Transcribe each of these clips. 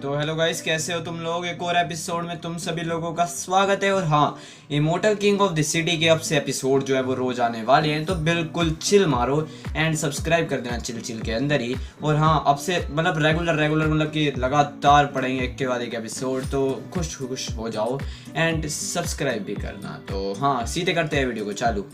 तो hello guys, कैसे हो तुम लोग। एक और एपिसोड में तुम सभी लोगों का स्वागत है। और हाँ, immortal king of the city के अब से एपिसोड जो है वो रोज आने वाले हैं, तो बिल्कुल चिल मारो एंड सब्सक्राइब कर देना चिल चिल के अंदर ही। और हाँ, अब से मतलब रेगुलर मतलब कि लगातार पढ़ेंगे एक के बाद एक एपिसोड, तो खुश खुश हो जाओ एंड सब्सक्राइब भी करना। तो हाँ, सीधे करते हैं वीडियो को चालू।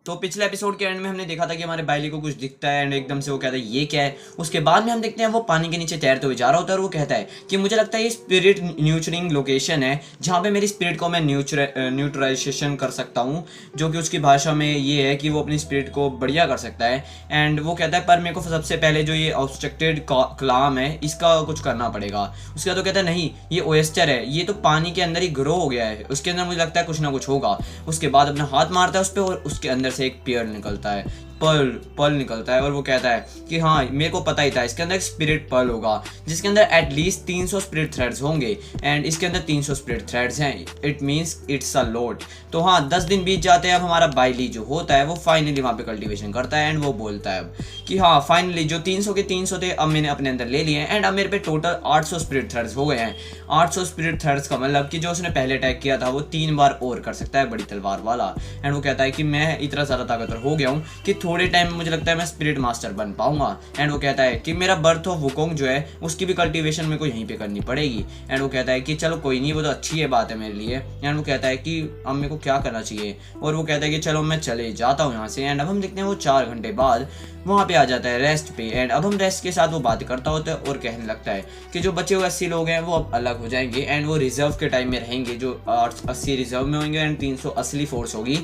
तो पिछले एपिसोड के एंड में हमने देखा था कि हमारे बाइली को कुछ दिखता है एंड एकदम से वो कहता है ये क्या है। उसके बाद में हम देखते हैं वो पानी के नीचे तैरते हुए जा रहा होता है और वो कहता है कि मुझे लगता है ये स्पिरिट न्यूचरिंग लोकेशन है जहाँ पे मेरी स्पिरिट को मैं न्यूट्रलाइजेशन कर सकता हूँ, जो कि उसकी भाषा में ये है कि वो अपनी स्पिरिट को बढ़िया कर सकता है। एंड वो कहता है पर मेरे को सबसे पहले जो ये ऑब्स्ट्रक्टेड क्लाम है इसका कुछ करना पड़ेगा। उसके बाद वो कहता है नहीं, ये ओएस्टर है, ये तो पानी के अंदर ही ग्रो हो गया है, उसके अंदर मुझे लगता है कुछ ना कुछ होगा। उसके बाद अपना हाथ मारता है उस पर और उसके अंदर से एक पेयर निकलता है, पर्ल निकलता है। और वो कहता है कि हाँ, मेरे को पता ही था इसके अंदर एक स्पिरिट पर्ल होगा जिसके अंदर एटलीस्ट 300 स्पिरिट थ्रेड्स होंगे एंड इसके अंदर 300 स्पिरिट थ्रेड्स हैं। It means it's a lot. तो हाँ, 10 दिन बीत जाते हैं। अब हमारा बाइली जो होता है वो फाइनली वहाँ पे कल्टीवेशन करता है एंड वो बोलता है अब कि हाँ फाइनली जो 300 के 300 थे अब मैंने अपने अंदर ले लिए हैं एंड अब मेरे पे टोटल 800 स्पिरिट थ्रेड्स हो गए हैं। 800 स्पिरिट थ्रेड्स का मतलब कि जो उसने पहले अटैक किया था वो 3 बार और कर सकता है, बड़ी तलवार वाला। एंड वो कहता है कि मैं इतना ज़्यादा ताकतवर हो गया हूँ कि थोड़े टाइम में मुझे लगता है मैं स्पिरिट मास्टर बन पाऊंगा। एंड वो कहता है कि मेरा बर्थ ऑफ वुकोंग जो है उसकी भी कल्टीवेशन मेरे को यहीं पे करनी पड़ेगी। एंड वो कहता है कि चलो कोई नहीं, वो तो अच्छी है बात है मेरे लिए। एंड वो कहता है कि अब मेरे को क्या करना चाहिए, और वो कहता है कि चलो मैं चले जाता हूँ यहाँ से। एंड अब हम देखते हैं वो 4 घंटे बाद वहाँ पे आ जाता है रेस्ट पे। एंड अब हम रेस्ट के साथ वो बात करता होता है और कहने लगता है कि जो बचे हुए 80 लोग हैं वो अब अलग हो जाएंगे एंड वो रिजर्व के टाइम में रहेंगे, जो 80 रिजर्व में होंगे एंड 300 असली फोर्स होगी।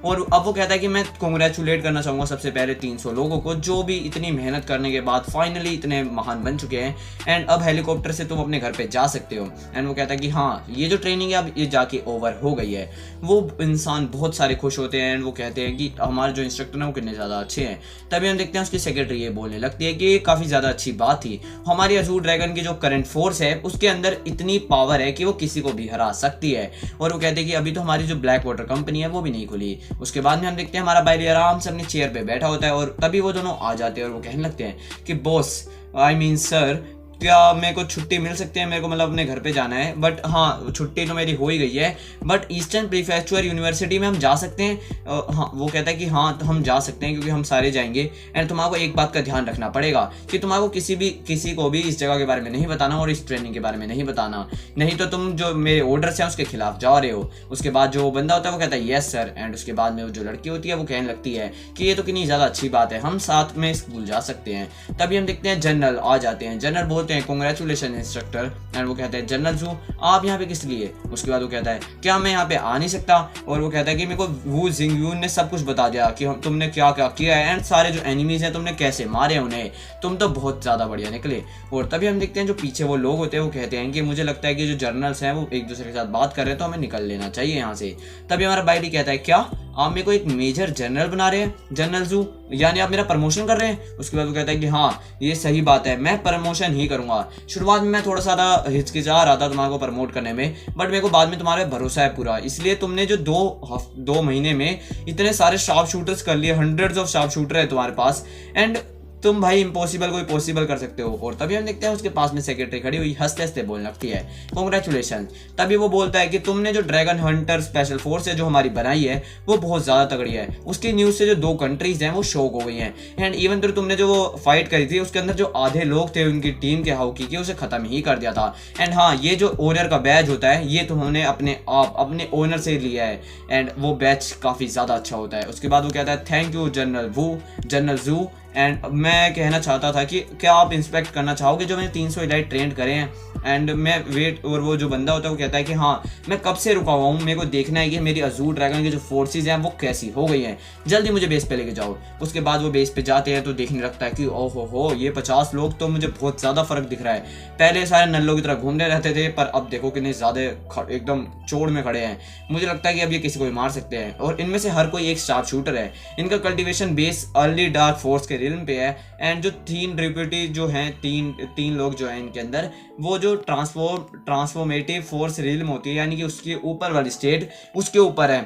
और अब वो कहता है कि मैं कॉन्ग्रेचुलेट करना चाहूँगा सबसे पहले 300 लोगों को जो भी इतनी मेहनत करने के बाद फाइनली इतने महान बन चुके हैं एंड अब हेलीकॉप्टर से तुम अपने घर पे जा सकते हो। एंड वो कहता है कि हाँ, ये जो ट्रेनिंग है अब ये जाके ओवर हो गई है। वो इंसान बहुत सारे खुश होते हैं एंड वो कहते हैं कि हमारे जो इंस्ट्रक्टर हैं वो कितने ज़्यादा अच्छे हैं। तभी हम देखते हैं उसकी सेक्रेटरी ये बोलने लगती है कि ये काफ़ी ज़्यादा अच्छी बात थी, हमारी अजूर ड्रैगन की जो करंट फोर्स है उसके अंदर इतनी पावर है कि वो किसी को भी हरा सकती है। और वो कहते हैं कि अभी तो हमारी जो ब्लैक वाटर कंपनी है वो भी नहीं खुली। उसके बाद में हम देखते हैं हमारा बाइली आराम से अपनी चेयर पे बैठा होता है और तभी वो दोनों आ जाते हैं और वो कहने लगते हैं कि बॉस, आई मीन सर, क्या मेरे को छुट्टी मिल सकती है, मेरे को मतलब अपने घर पे जाना है। बट हाँ, छुट्टी तो मेरी हो ही गई है, बट ईस्टर्न प्रीफेक्चर यूनिवर्सिटी में हम जा सकते हैं। हाँ, वो कहता है कि हाँ तो हम जा सकते हैं क्योंकि हम सारे जाएंगे। एंड तुम्हारा एक बात का ध्यान रखना पड़ेगा कि तुम्हारा किसी को भी इस जगह के बारे में नहीं बताना और इस ट्रेनिंग के बारे में नहीं बताना, नहीं तो तुम जो मेरे ऑर्डर्स हैं उसके खिलाफ जा रहे हो। उसके बाद जो बंदा होता है वो कहता है यस सर। एंड उसके बाद में जो लड़की होती है वो कहने लगती है कि ये तो कितनी ज़्यादा अच्छी बात है, हम साथ में स्कूल जा सकते हैं। तभी हम देखते हैं जनरल आ जाते हैं। जनरल बोलते हैं कॉन्ग्रेचुलेशन इंस्ट्रक्टर। एंड वो कहते हैं जनरल जू आप यहाँ पे किस लिए। उसके बाद वो कहता है क्या मैं यहाँ पे आ नहीं सकता। और वो कहता है कि मेरे को वू जिंगयून ने सब कुछ बता दिया कि तुमने क्या क्या किया है एंड सारे जो एनिमीज हैं तुमने कैसे मारे उन्हें, तुम तो बहुत ज़्यादा बढ़िया निकले। और तभी हम देखते हैं जो पीछे वो लोग होते हैं वो कहते हैं कि मुझे लगता है कि जो जर्नल्स हैं वो एक दूसरे के साथ बात कर रहे हैं तो हमें निकल लेना चाहिए यहाँ से। तभी हमारा बाइली कहता है क्या आप मेरे को एक मेजर जनरल बना रहे हैं जनरल जू, यानी आप मेरा प्रमोशन कर रहे हैं। उसके बाद वो कहता है कि हाँ ये सही बात है, मैं प्रमोशन ही करूंगा। शुरुआत में मैं थोड़ा सा हिचकिचा रहा था तुम्हारे को प्रमोट करने में, बट मेरे को बाद में तुम्हारे भरोसा है पूरा, इसलिए तुमने जो 2 महीने में इतने सारे शार्प शूटर्स कर लिए, हंड्रेड्स ऑफ शार्प शूटर है तुम्हारे पास एंड तुम भाई इम्पॉसिबल को पॉसिबल कर सकते हो। और तभी हम देखते हैं उसके पास में सेक्रेटरी खड़ी हुई हंसते हंसते बोलने लगती है कॉन्ग्रेचुलेशन। तभी वो बोलता है कि तुमने जो ड्रैगन हंटर स्पेशल फोर्स है जो हमारी बनाई है वो बहुत ज़्यादा तगड़ी है। उसकी न्यूज़ से जो 2 कंट्रीज हैं वो शॉक हो गई हैं एंड इवन तो तुमने जो वो फाइट करी थी उसके अंदर जो आधे लोग थे उनकी टीम के हाउकी के उसे ख़त्म ही कर दिया था। एंड हाँ, ये जो ओनर का बैच होता है ये तुमने अपने ओनर से लिया है एंड वो बैच काफ़ी ज़्यादा अच्छा होता है। उसके बाद वो कहता है थैंक यू जनरल जू। एंड मैं कहना चाहता था कि क्या आप इंस्पेक्ट करना चाहोगे जो मैंने 300 इलाइट ट्रेंड करे हैं। एंड मैं वेट, और वो जो बंदा होता है वो कहता है कि हाँ मैं कब से रुका हुआ हूँ, मेरे को देखना है कि मेरी अजूर ड्रैगन की जो फोर्सेज हैं वो कैसी हो गई हैं, जल्दी मुझे बेस पे लेके जाओ। उसके बाद वो बेस पे जाते हैं तो देखने लगता है कि ओहो हो ये 50 लोग तो मुझे बहुत ज़्यादा फर्क दिख रहा है। पहले सारे नल्लों की तरह घूमने रहते थे पर अब देखो कितने ज़्यादा एकदम चोड़ में खड़े हैं। मुझे लगता है कि अब ये किसी को भी मार सकते हैं और इनमें से हर कोई एक शार्प शूटर है। इनका cultivation base early dark force के रिल्म पे है एंड जो 3 डिप्यूटी जो हैं, तीन लोग जो हैं इनके अंदर, वो जो ट्रांसफॉर्मेटिव फोर्स रिल्म होती है यानी कि उसके ऊपर वाली स्टेट उसके ऊपर है।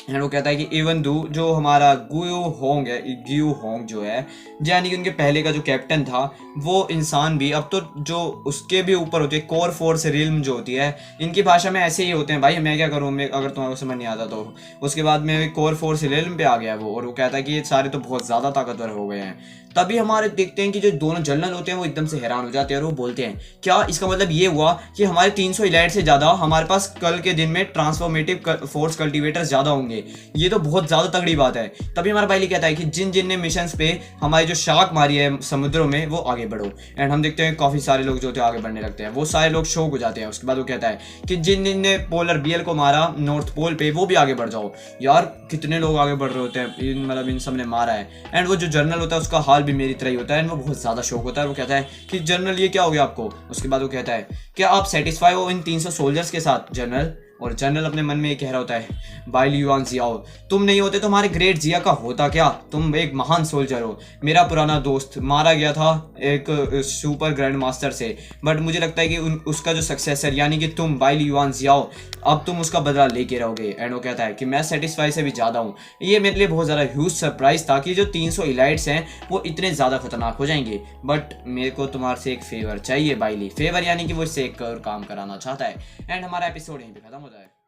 एंड वो कहता है कि इवन दो जो हमारा गियो होंग जो है, यानी कि उनके पहले का जो कैप्टन था, वो इंसान भी अब तो जो उसके भी ऊपर होती है कोर फोर्स रिल्म जो होती है, इनकी भाषा में ऐसे ही होते हैं भाई, मैं क्या करूँ, मैं अगर तुम्हारे को समझ नहीं आता तो। उसके बाद में कोर फोर्स रिल्म पे आ गया वो, और वो कहता है कि ये सारे तो बहुत ज़्यादा ताकतवर हो गए हैं। तभी हमारे देखते हैं कि जो दोनों जनरल होते हैं वो एकदम से हैरान हो जाते हैं, और वो बोलते हैं क्या इसका मतलब ये हुआ कि हमारे 300 इलाइट से ज़्यादा हमारे पास कल के दिन में ट्रांसफॉर्मेटिव फोर्स कल्टीवेटर्स ज़्यादा होंगे, ये तो बहुत ज़्यादा तगड़ी बात है। तभी हमारा बाइली कहता है कि जिन जिन ने मिशन पे हमारी जो शार्क मारी है समुद्रों में वो आगे बढ़ो। एंड हम देखते हैं काफ़ी सारे लोग जो होते हैं आगे बढ़ने लगते हैं, वो सारे लोग शौक हो जाते हैं। उसके बाद वो कहता है कि जिन जिन ने पोलर बियल को मारा नॉर्थ पोल पे वो भी आगे बढ़ जाओ। यार कितने लोग आगे बढ़ रहे होते हैं, इन सब ने मारा है। एंड वो जो जनरल होता है उसका हाल भी मेरी तरह ही होता है, वो बहुत ज़्यादा शौक होता है। वो कहता है कि जनरल ये क्या हो गया आपको। उसके बाद वो कहता है क्या आप सेटिस्फाई हो इन 300 सोल्जर्स के साथ जनरल। और जनरल अपने मन में ये कह रहा होता है बाइली युआन जियाओ, तुम नहीं होते तो हमारे ग्रेट जिया का होता क्या, तुम एक महान सोल्जर हो। मेरा पुराना दोस्त मारा गया था एक सुपर ग्रैंड मास्टर से, बट मुझे लगता है कि उसका जो सक्सेसर यानी कि तुम बाइली युआन जियाओ, अब तुम उसका बदला लेके रहोगे। एंड वो कहता है कि मैं सेटिस्फाई से भी ज़्यादा हूँ। ये मेरे लिए बहुत ज़्यादा ह्यूज सरप्राइज था कि जो 300 इलाइट्स हैं वो इतने ज़्यादा खतरनाक हो जाएंगे, बट मेरे को तुम्हारे से एक फेवर चाहिए बाइली, फेवर यानी कि वो इससे एक और काम कराना चाहता है। एंड हमारा एपिसोड यहीं पे खत्म होता है।